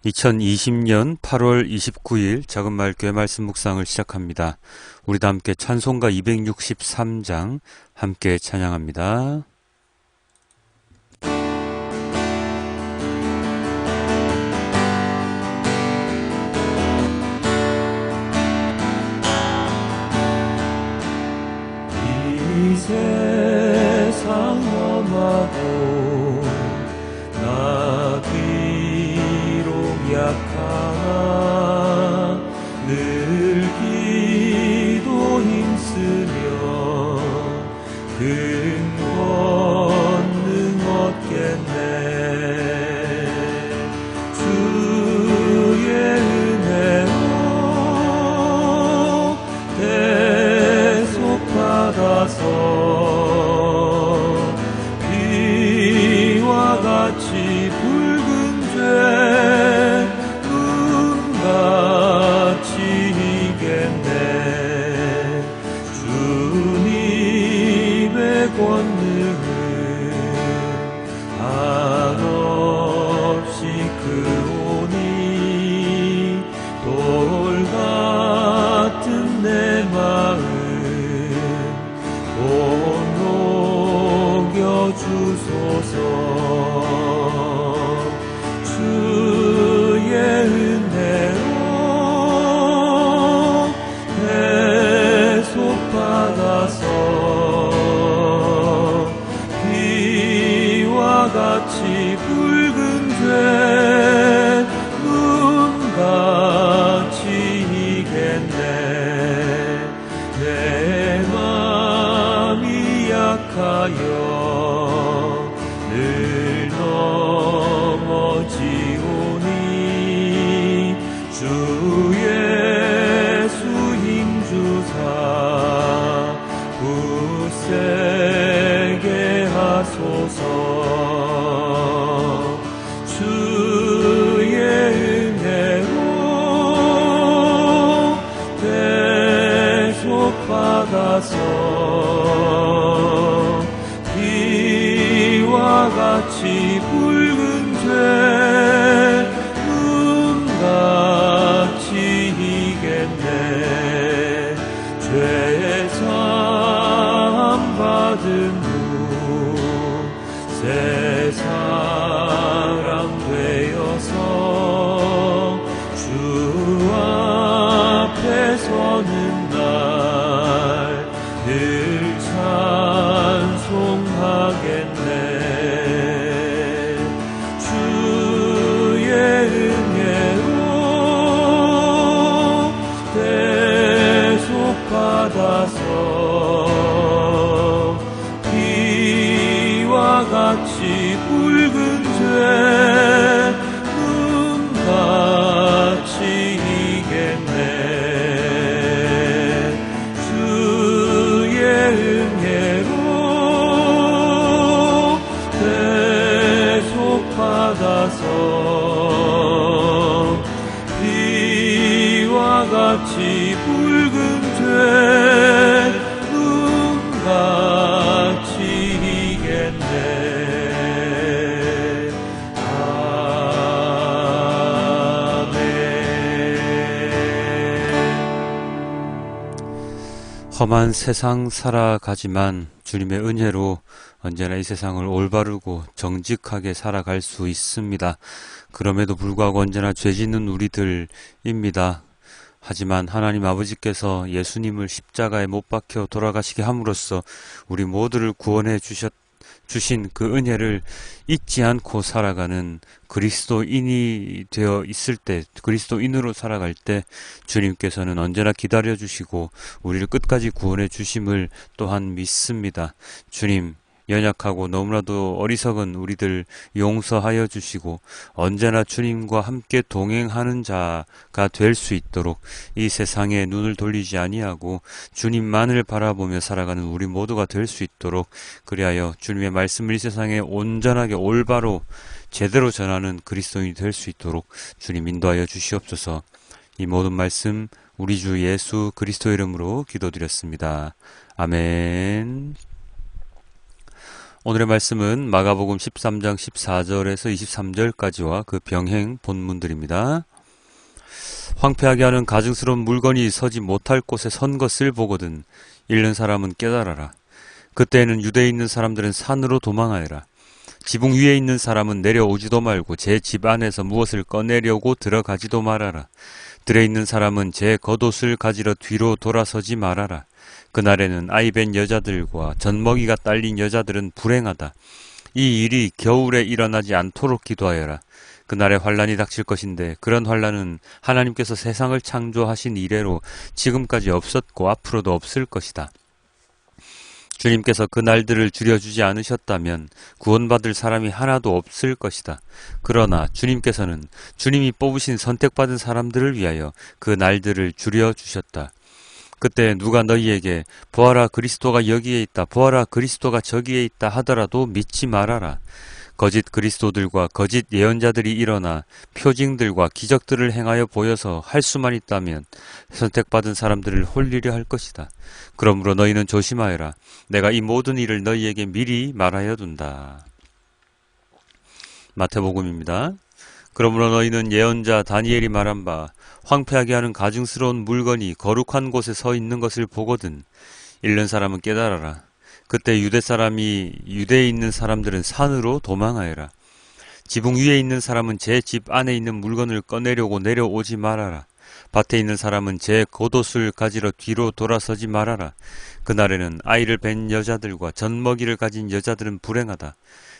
2020년 8월 29일 작은마을교회 말씀 묵상을 시작합니다. 우리도 함께 찬송가 263장 함께 찬양합니다. 이 세상 험하고 나 비록 약하나 늘 기도 힘쓰며 큰 권능 얻겠네. 주의 은혜로 대속받아서 비와 같이 붉은 죄 눈같이 이겠네. 주님의 권능은 한없이 크오니 돌 같은 내 마음 온 녹여주소서. 주의 은혜로 대속받아서 비와 같이 붉은 죄 눈같이 이겠네. 내 맘이 약하여 늘 넘어지오니 주 예수 힘주사 굳세게 하소서. 주의 은혜로 대속받아서 비와 같이 붉은 죄 눈같이 이겠네. 죄의 사함 받은 후 새 사람 되어서 주 앞에 서는 날 늘 찬송하겠네. 주의 은혜로 대속받아서 비와 같이 붉은 죄 눈같이 이겠네. 주의 은혜로 대속받아서 비와 같이 붉은 죄 눈같이 이겠네. 험한 세상 살아가지만 주님의 은혜로 언제나 이 세상을 올바르고 정직하게 살아갈 수 있습니다. 그럼에도 불구하고 언제나 죄 짓는 우리들입니다. 하지만 하나님 아버지께서 예수님을 십자가에 못 박혀 돌아가시게 함으로써 우리 모두를 구원해 주신 그 은혜를 잊지 않고 살아가는 그리스도인이 되어 있을 때, 그리스도인으로 살아갈 때 주님께서는 언제나 기다려 주시고 우리를 끝까지 구원해 주심을 또한 믿습니다. 주님, 연약하고 너무나도 어리석은 우리들 용서하여 주시고 언제나 주님과 함께 동행하는 자가 될 수 있도록 이 세상에 눈을 돌리지 아니하고 주님만을 바라보며 살아가는 우리 모두가 될 수 있도록, 그리하여 주님의 말씀을 이 세상에 온전하게 올바로 제대로 전하는 그리스도인이 될 수 있도록 주님 인도하여 주시옵소서. 이 모든 말씀 우리 주 예수 그리스도 이름으로 기도드렸습니다. 아멘. 오늘의 말씀은 마가복음 13장 14절에서 23절까지와 그 병행 본문들입니다. 황폐하게 하는 가증스러운 물건이 서지 못할 곳에 선 것을 보거든 잃는 사람은 깨달아라. 그때에는 유대에 있는 사람들은 산으로 도망하여라. 지붕 위에 있는 사람은 내려오지도 말고 제 집 안에서 무엇을 꺼내려고 들어가지도 말아라. 들에 있는 사람은 제 겉옷을 가지러 뒤로 돌아서지 말아라. 그날에는 아이벤 여자들과 젖먹이가 딸린 여자들은 불행하다. 이 일이 겨울에 일어나지 않도록 기도하여라. 그날에 환란이 닥칠 것인데 그런 환란은 하나님께서 세상을 창조하신 이래로 지금까지 없었고 앞으로도 없을 것이다. 주님께서 그 날들을 줄여주지 않으셨다면 구원받을 사람이 하나도 없을 것이다. 그러나 주님께서는 주님이 뽑으신 선택받은 사람들을 위하여 그 날들을 줄여주셨다. 그때 누가 너희에게 보아라 그리스도가 여기에 있다, 보아라 그리스도가 저기에 있다 하더라도 믿지 말아라. 거짓 그리스도들과 거짓 예언자들이 일어나 표징들과 기적들을 행하여 보여서 할 수만 있다면 선택받은 사람들을 홀리려 할 것이다. 그러므로 너희는 조심하여라. 내가 이 모든 일을 너희에게 미리 말하여 둔다. 마태복음입니다. 그러므로 너희는 예언자 다니엘이 말한 바 황폐하게 하는 가증스러운 물건이 거룩한 곳에 서 있는 것을 보거든 잃는 사람은 깨달아라. 그때 유대에 있는 사람들은 산으로 도망하여라. 지붕 위에 있는 사람은 제 집 안에 있는 물건을 꺼내려고 내려오지 말아라. 밭에 있는 사람은 제 겉옷을 가지러 뒤로 돌아서지 말아라. 그날에는 아이를 뵌 여자들과 젖먹이를 가진 여자들은 불행하다.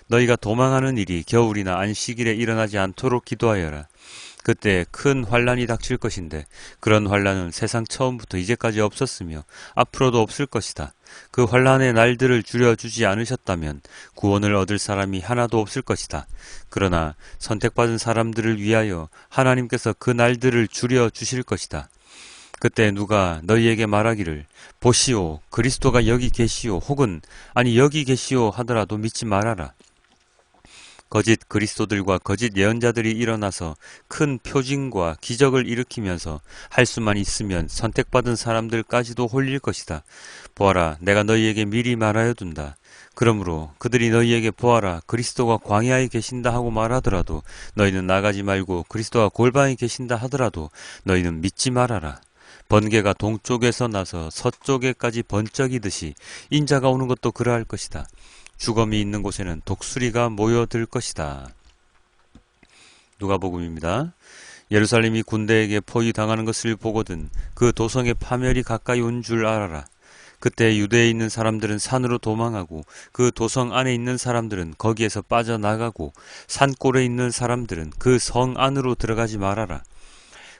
너희가 도망하는 일이 겨울이나 안식일에 일어나지 않도록 기도하여라. 그때 큰 환란이 닥칠 것인데 그런 환란은 세상 처음부터 이제까지 없었으며 앞으로도 없을 것이다. 그 환란의 날들을 줄여주지 않으셨다면 구원을 얻을 사람이 하나도 없을 것이다. 그러나 선택받은 사람들을 위하여 하나님께서 그 날들을 줄여주실 것이다. 그때 누가 너희에게 말하기를 보시오 그리스도가 여기 계시오 혹은 아니 여기 계시오 하더라도 믿지 말아라. 거짓 그리스도들과 거짓 예언자들이 일어나서 큰 표징과 기적을 일으키면서 할 수만 있으면 선택받은 사람들까지도 홀릴 것이다. 보아라, 내가 너희에게 미리 말하여 둔다. 그러므로 그들이 너희에게 보아라, 그리스도가 광야에 계신다 하고 말하더라도 너희는 나가지 말고 그리스도가 골방에 계신다 하더라도 너희는 믿지 말아라. 번개가 동쪽에서 나서 서쪽에까지 번쩍이듯이 인자가 오는 것도 그러할 것이다. 주검이 있는 곳에는 독수리가 모여들 것이다. 누가복음입니다. 예루살렘이 군대에게 포위당하는 것을 보거든 그 도성의 파멸이 가까이 온 줄 알아라. 그때 유대에 있는 사람들은 산으로 도망하고 그 도성 안에 있는 사람들은 거기에서 빠져나가고 산골에 있는 사람들은 그 성 안으로 들어가지 말아라.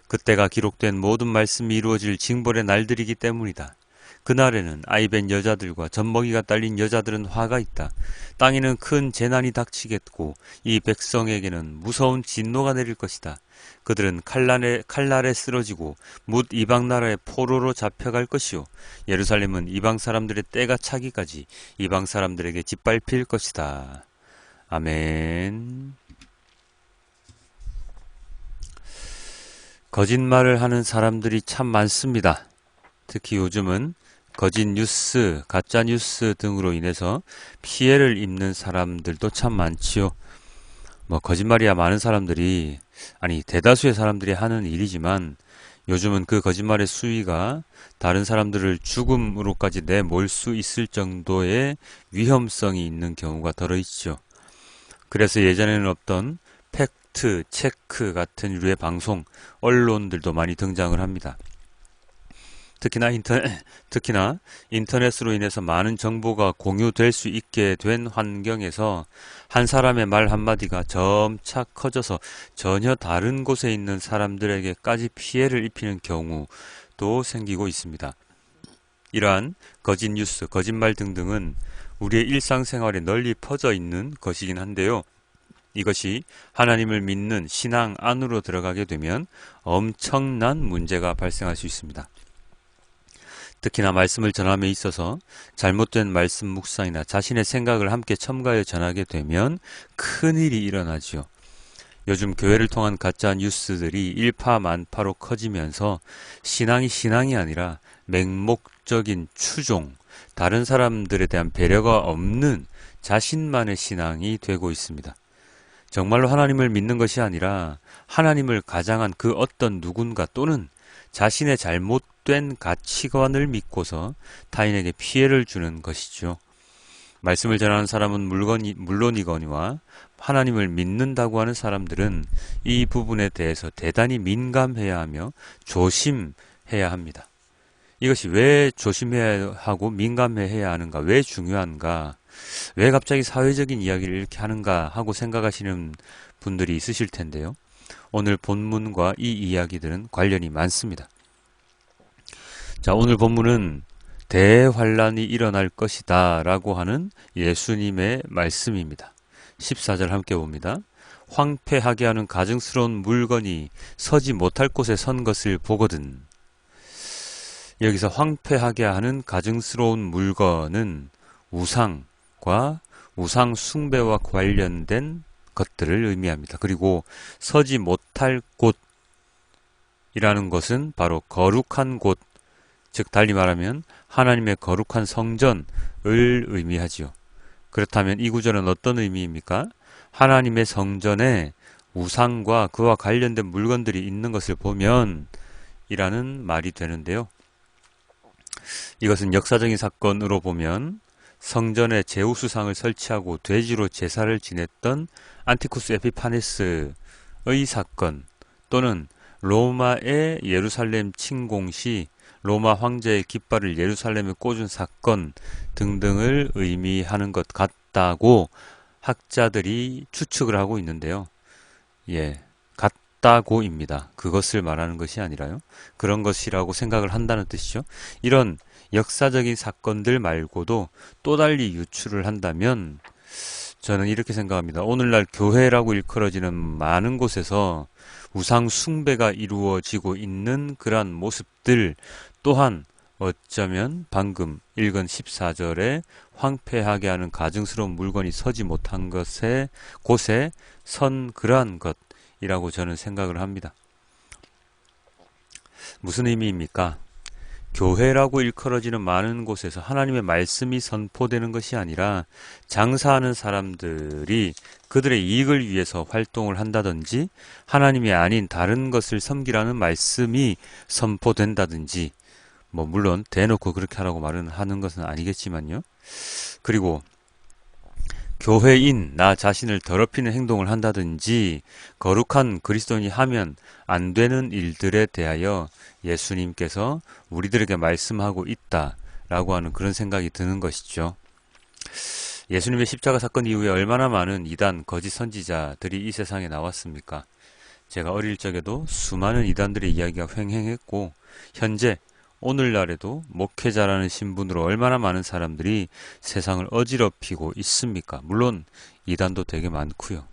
그때가 기록된 모든 말씀이 이루어질 징벌의 날들이기 때문이다. 그날에는 아이벤 여자들과 젖먹이가 딸린 여자들은 화가 있다. 땅에는 큰 재난이 닥치겠고 이 백성에게는 무서운 진노가 내릴 것이다. 그들은 칼날에 쓰러지고 뭇 이방 나라의 포로로 잡혀갈 것이요 예루살렘은 이방 사람들의 때가 차기까지 이방 사람들에게 짓밟힐 것이다. 아멘. 거짓말을 하는 사람들이 참 많습니다. 특히 요즘은 거짓 뉴스, 가짜 뉴스 등으로 인해서 피해를 입는 사람들도 참 많지요. 거짓말이야 많은 사람들이, 아니 대다수의 사람들이 하는 일이지만 요즘은 그 거짓말의 수위가 다른 사람들을 죽음으로까지 내몰 수 있을 정도의 위험성이 있는 경우가 더러있죠. 그래서 예전에는 없던 팩트, 체크 같은 류의 방송, 언론들도 많이 등장을 합니다. 특히나 인터넷으로 인해서 많은 정보가 공유될 수 있게 된 환경에서 한 사람의 말 한마디가 점차 커져서 전혀 다른 곳에 있는 사람들에게까지 피해를 입히는 경우도 생기고 있습니다. 이러한 거짓 뉴스, 거짓말 등등은 우리의 일상생활에 널리 퍼져 있는 것이긴 한데요. 이것이 하나님을 믿는 신앙 안으로 들어가게 되면 엄청난 문제가 발생할 수 있습니다. 특히나 말씀을 전함에 있어서 잘못된 말씀 묵상이나 자신의 생각을 함께 첨가해 전하게 되면 큰일이 일어나지요. 요즘 교회를 통한 가짜 뉴스들이 일파만파로 커지면서 신앙이 아니라 맹목적인 추종, 다른 사람들에 대한 배려가 없는 자신만의 신앙이 되고 있습니다. 정말로 하나님을 믿는 것이 아니라 하나님을 가장한 그 어떤 누군가 또는 자신의 잘못된 가치관을 믿고서 타인에게 피해를 주는 것이죠. 말씀을 전하는 사람은 물론이거니와 하나님을 믿는다고 하는 사람들은 이 부분에 대해서 대단히 민감해야 하며 조심해야 합니다. 이것이 왜 조심해야 하고 민감해야 하는가, 왜 중요한가, 왜 갑자기 사회적인 이야기를 이렇게 하는가 하고 생각하시는 분들이 있으실 텐데요. 오늘 본문과 이 이야기들은 관련이 많습니다. 자, 오늘 본문은 대환란이 일어날 것이다 라고 하는 예수님의 말씀입니다. 14절 함께 봅니다. 황폐하게 하는 가증스러운 물건이 서지 못할 곳에 선 것을 보거든. 여기서 황폐하게 하는 가증스러운 물건은 우상과 우상 숭배와 관련된 것들을 의미합니다. 그리고 서지 못할 곳이라는 것은 바로 거룩한 곳, 즉 달리 말하면 하나님의 거룩한 성전을 의미하지요. 그렇다면 이 구절은 어떤 의미입니까? 하나님의 성전에 우상과 그와 관련된 물건들이 있는 것을 보면 이라는 말이 되는데요. 이것은 역사적인 사건으로 보면 성전에 제우스상을 설치하고 돼지로 제사를 지냈던 안티쿠스 에피파네스의 사건, 또는 로마의 예루살렘 침공 시 로마 황제의 깃발을 예루살렘에 꽂은 사건 등등을 의미하는 것 같다고 학자들이 추측을 하고 있는데요. 같다고입니다. 그것을 말하는 것이 아니라요. 그런 것이라고 생각을 한다는 뜻이죠. 이런 역사적인 사건들 말고도 또 달리 유추를 한다면 저는 이렇게 생각합니다. 오늘날 교회라고 일컬어지는 많은 곳에서 우상 숭배가 이루어지고 있는 그러한 모습들 또한 어쩌면 방금 읽은 14절에 황폐하게 하는 가증스러운 물건이 서지 못한 곳에 선 그러한 것이라고 저는 생각을 합니다. 무슨 의미입니까? 교회라고 일컬어지는 많은 곳에서 하나님의 말씀이 선포되는 것이 아니라 장사하는 사람들이 그들의 이익을 위해서 활동을 한다든지 하나님이 아닌 다른 것을 섬기라는 말씀이 선포된다든지, 물론 대놓고 그렇게 하라고 말은 하는 것은 아니겠지만요. 그리고 교회인 나 자신을 더럽히는 행동을 한다든지 거룩한 그리스도인이 하면 안 되는 일들에 대하여 예수님께서 우리들에게 말씀하고 있다라고 하는 그런 생각이 드는 것이죠. 예수님의 십자가 사건 이후에 얼마나 많은 이단 거짓 선지자들이 이 세상에 나왔습니까? 제가 어릴 적에도 수많은 이단들의 이야기가 횡행했고 현재 오늘날에도 목회자라는 신분으로 얼마나 많은 사람들이 세상을 어지럽히고 있습니까? 물론 이단도 되게 많고요.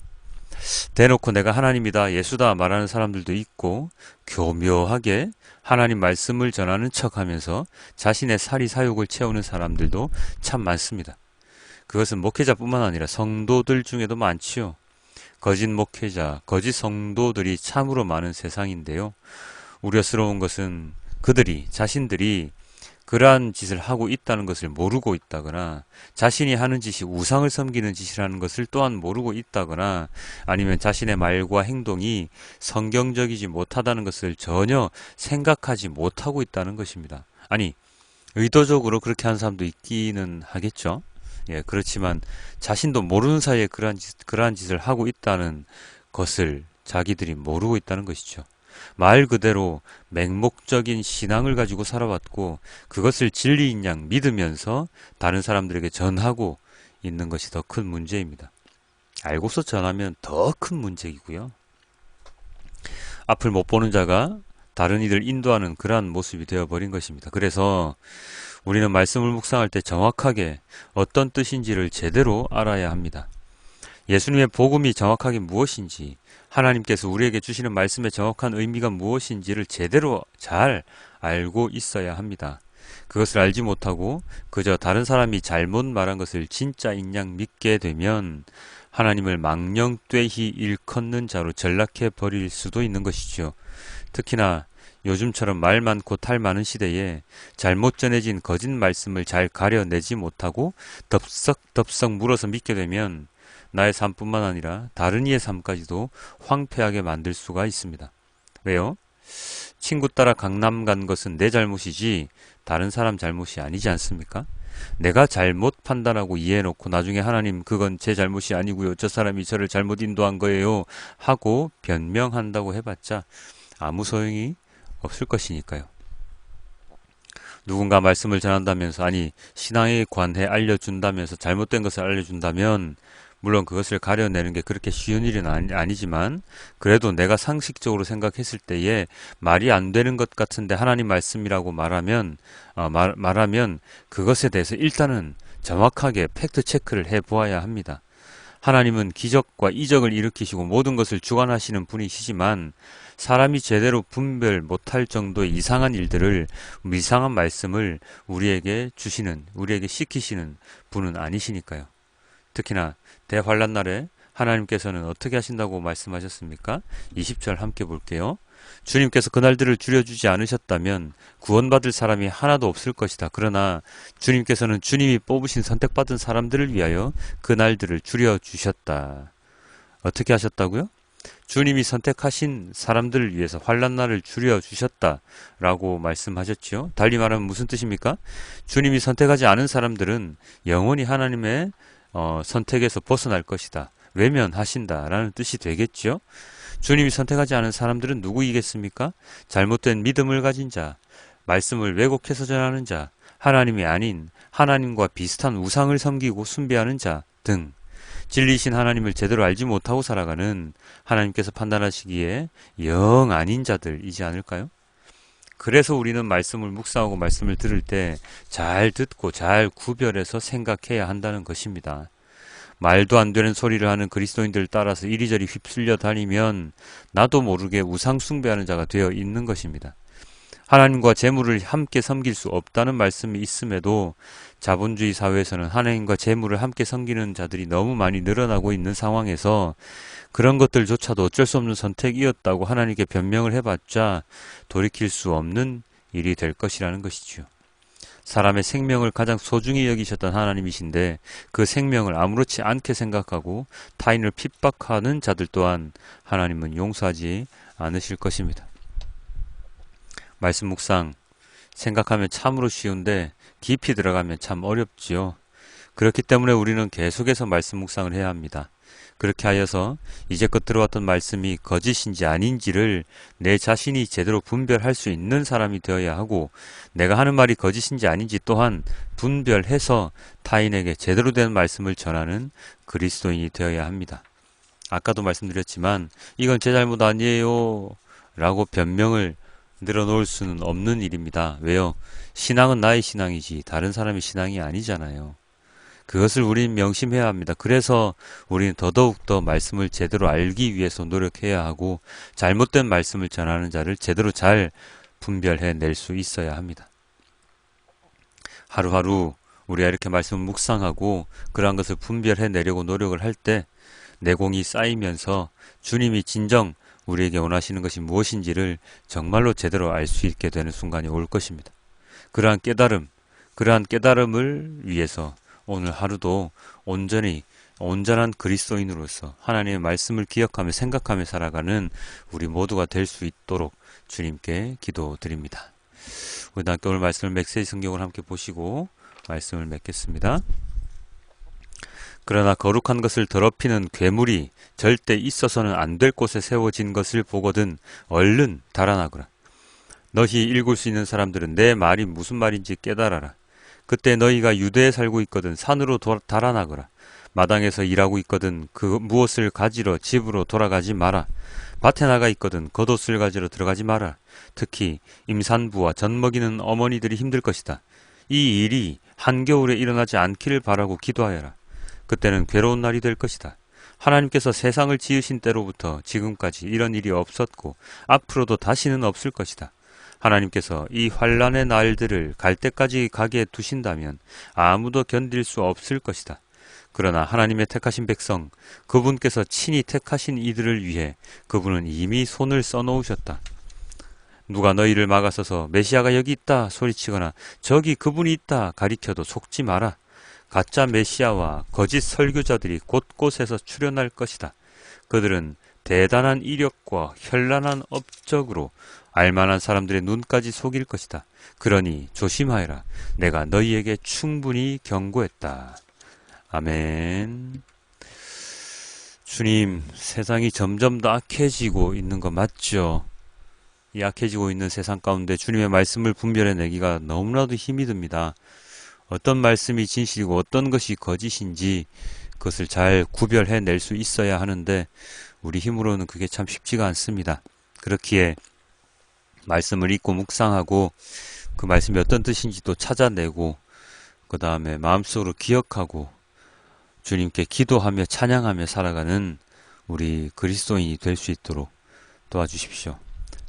대놓고 내가 하나님이다, 예수다 말하는 사람들도 있고 교묘하게 하나님 말씀을 전하는 척하면서 자신의 사리사욕을 채우는 사람들도 참 많습니다. 그것은 목회자뿐만 아니라 성도들 중에도 많지요. 거짓 목회자, 거짓 성도들이 참으로 많은 세상인데요. 우려스러운 것은 그들이 자신들이 그러한 짓을 하고 있다는 것을 모르고 있다거나 자신이 하는 짓이 우상을 섬기는 짓이라는 것을 또한 모르고 있다거나 아니면 자신의 말과 행동이 성경적이지 못하다는 것을 전혀 생각하지 못하고 있다는 것입니다. 아니, 의도적으로 그렇게 하는 사람도 있기는 하겠죠. 그렇지만 자신도 모르는 사이에 그러한 짓을 하고 있다는 것을 자기들이 모르고 있다는 것이죠. 말 그대로 맹목적인 신앙을 가지고 살아왔고 그것을 진리인 양 믿으면서 다른 사람들에게 전하고 있는 것이 더 큰 문제입니다. 알고서 전하면 더 큰 문제이고요. 앞을 못 보는 자가 다른 이들 인도하는 그러한 모습이 되어버린 것입니다. 그래서 우리는 말씀을 묵상할 때 정확하게 어떤 뜻인지를 제대로 알아야 합니다. 예수님의 복음이 정확하게 무엇인지, 하나님께서 우리에게 주시는 말씀의 정확한 의미가 무엇인지를 제대로 잘 알고 있어야 합니다. 그것을 알지 못하고 그저 다른 사람이 잘못 말한 것을 진짜인 양 믿게 되면 하나님을 망령되이 일컫는 자로 전락해 버릴 수도 있는 것이죠. 특히나 요즘처럼 말 많고 탈 많은 시대에 잘못 전해진 거짓 말씀을 잘 가려내지 못하고 덥석덥석 물어서 믿게 되면 나의 삶뿐만 아니라 다른 이의 삶까지도 황폐하게 만들 수가 있습니다. 왜요? 친구 따라 강남 간 것은 내 잘못이지 다른 사람 잘못이 아니지 않습니까? 내가 잘못 판단하고 이해해놓고 나중에 하나님 그건 제 잘못이 아니고요. 저 사람이 저를 잘못 인도한 거예요. 하고 변명한다고 해봤자 아무 소용이 없을 것이니까요. 누군가 말씀을 전한다면서 아니 신앙에 관해 알려준다면서 잘못된 것을 알려준다면 물론 그것을 가려내는 게 그렇게 쉬운 일은 아니지만 그래도 내가 상식적으로 생각했을 때에 말이 안 되는 것 같은데 하나님 말씀이라고 말하면 그것에 대해서 일단은 정확하게 팩트 체크를 해 보아야 합니다. 하나님은 기적과 이적을 일으키시고 모든 것을 주관하시는 분이시지만 사람이 제대로 분별 못할 정도의 이상한 일들을 이상한 말씀을 우리에게 시키시는 분은 아니시니까요. 특히나 대환란 날에 하나님께서는 어떻게 하신다고 말씀하셨습니까? 20절 함께 볼게요. 주님께서 그날들을 줄여주지 않으셨다면 구원받을 사람이 하나도 없을 것이다. 그러나 주님께서는 주님이 뽑으신 선택받은 사람들을 위하여 그날들을 줄여주셨다. 어떻게 하셨다고요? 주님이 선택하신 사람들을 위해서 환란날을 줄여주셨다라고 말씀하셨지요. 달리 말하면 무슨 뜻입니까? 주님이 선택하지 않은 사람들은 영원히 하나님의 선택에서 벗어날 것이다. 외면하신다라는 뜻이 되겠죠. 주님이 선택하지 않은 사람들은 누구이겠습니까? 잘못된 믿음을 가진 자, 말씀을 왜곡해서 전하는 자, 하나님이 아닌 하나님과 비슷한 우상을 섬기고 숭배하는 자 등 진리이신 하나님을 제대로 알지 못하고 살아가는 하나님께서 판단하시기에 영 아닌 자들이지 않을까요? 그래서 우리는 말씀을 묵상하고 말씀을 들을 때 잘 듣고 잘 구별해서 생각해야 한다는 것입니다. 말도 안 되는 소리를 하는 그리스도인들 따라서 이리저리 휩쓸려 다니면 나도 모르게 우상 숭배하는 자가 되어 있는 것입니다. 하나님과 재물을 함께 섬길 수 없다는 말씀이 있음에도 자본주의 사회에서는 하나님과 재물을 함께 섬기는 자들이 너무 많이 늘어나고 있는 상황에서 그런 것들조차도 어쩔 수 없는 선택이었다고 하나님께 변명을 해봤자 돌이킬 수 없는 일이 될 것이라는 것이지요. 사람의 생명을 가장 소중히 여기셨던 하나님이신데 그 생명을 아무렇지 않게 생각하고 타인을 핍박하는 자들 또한 하나님은 용서하지 않으실 것입니다. 말씀 묵상 생각하면 참으로 쉬운데 깊이 들어가면 참 어렵지요. 그렇기 때문에 우리는 계속해서 말씀 묵상을 해야 합니다. 그렇게 하여서 이제껏 들어왔던 말씀이 거짓인지 아닌지를 내 자신이 제대로 분별할 수 있는 사람이 되어야 하고 내가 하는 말이 거짓인지 아닌지 또한 분별해서 타인에게 제대로 된 말씀을 전하는 그리스도인이 되어야 합니다. 아까도 말씀드렸지만 이건 제 잘못 아니에요 라고 변명을 늘어놓을 수는 없는 일입니다. 왜요? 신앙은 나의 신앙이지 다른 사람의 신앙이 아니잖아요. 그것을 우리는 명심해야 합니다. 그래서 우리는 더더욱더 말씀을 제대로 알기 위해서 노력해야 하고 잘못된 말씀을 전하는 자를 제대로 잘 분별해낼 수 있어야 합니다. 하루하루 우리가 이렇게 말씀을 묵상하고 그러한 것을 분별해내려고 노력을 할 때 내공이 쌓이면서 주님이 진정 우리에게 원하시는 것이 무엇인지를 정말로 제대로 알 수 있게 되는 순간이 올 것입니다. 그러한 깨달음을 위해서 오늘 하루도 온전한 그리스도인으로서 하나님의 말씀을 기억하며 생각하며 살아가는 우리 모두가 될 수 있도록 주님께 기도드립니다. 우리 함께 오늘 말씀을 메시지 성경을 함께 보시고 말씀을 맺겠습니다. 그러나 거룩한 것을 더럽히는 괴물이 절대 있어서는 안 될 곳에 세워진 것을 보거든 얼른 달아나거라. 너희 읽을 수 있는 사람들은 내 말이 무슨 말인지 깨달아라. 그때 너희가 유대에 살고 있거든 산으로 달아나거라. 마당에서 일하고 있거든 그 무엇을 가지러 집으로 돌아가지 마라. 밭에 나가 있거든 겉옷을 가지러 들어가지 마라. 특히 임산부와 젖 먹이는 어머니들이 힘들 것이다. 이 일이 한겨울에 일어나지 않기를 바라고 기도하여라. 그때는 괴로운 날이 될 것이다. 하나님께서 세상을 지으신 때로부터 지금까지 이런 일이 없었고 앞으로도 다시는 없을 것이다. 하나님께서 이 환란의 날들을 갈 때까지 가게 두신다면 아무도 견딜 수 없을 것이다. 그러나 하나님의 택하신 백성, 그분께서 친히 택하신 이들을 위해 그분은 이미 손을 써놓으셨다. 누가 너희를 막아서서 메시아가 여기 있다 소리치거나 저기 그분이 있다 가리켜도 속지 마라. 가짜 메시아와 거짓 설교자들이 곳곳에서 출현할 것이다. 그들은 대단한 이력과 현란한 업적으로 알만한 사람들의 눈까지 속일 것이다. 그러니 조심하여라. 내가 너희에게 충분히 경고했다. 아멘. 주님, 세상이 점점 더 악해지고 있는 거 맞죠? 이 악해지고 있는 세상 가운데 주님의 말씀을 분별해내기가 너무나도 힘이 듭니다. 어떤 말씀이 진실이고 어떤 것이 거짓인지 그것을 잘 구별해낼 수 있어야 하는데 우리 힘으로는 그게 참 쉽지가 않습니다. 그렇기에 말씀을 읽고 묵상하고 그 말씀이 어떤 뜻인지도 찾아내고 그 다음에 마음속으로 기억하고 주님께 기도하며 찬양하며 살아가는 우리 그리스도인이 될 수 있도록 도와주십시오.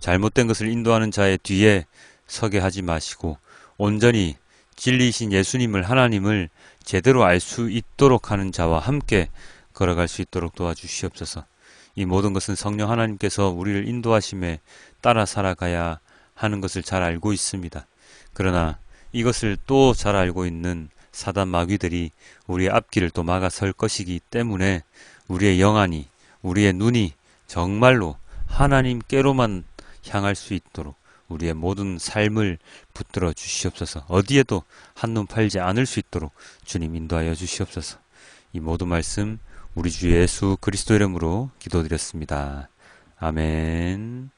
잘못된 것을 인도하는 자의 뒤에 서게 하지 마시고 온전히 진리이신 예수님을 하나님을 제대로 알 수 있도록 하는 자와 함께 걸어갈 수 있도록 도와주시옵소서. 이 모든 것은 성령 하나님께서 우리를 인도하심에 따라 살아가야 하는 것을 잘 알고 있습니다. 그러나 이것을 또 잘 알고 있는 사단 마귀들이 우리의 앞길을 또 막아설 것이기 때문에 우리의 영안이, 우리의 눈이 정말로 하나님께로만 향할 수 있도록 우리의 모든 삶을 붙들어 주시옵소서. 어디에도 한눈 팔지 않을 수 있도록 주님 인도하여 주시옵소서. 이 모든 말씀 우리 주 예수 그리스도 이름으로 기도드렸습니다. 아멘.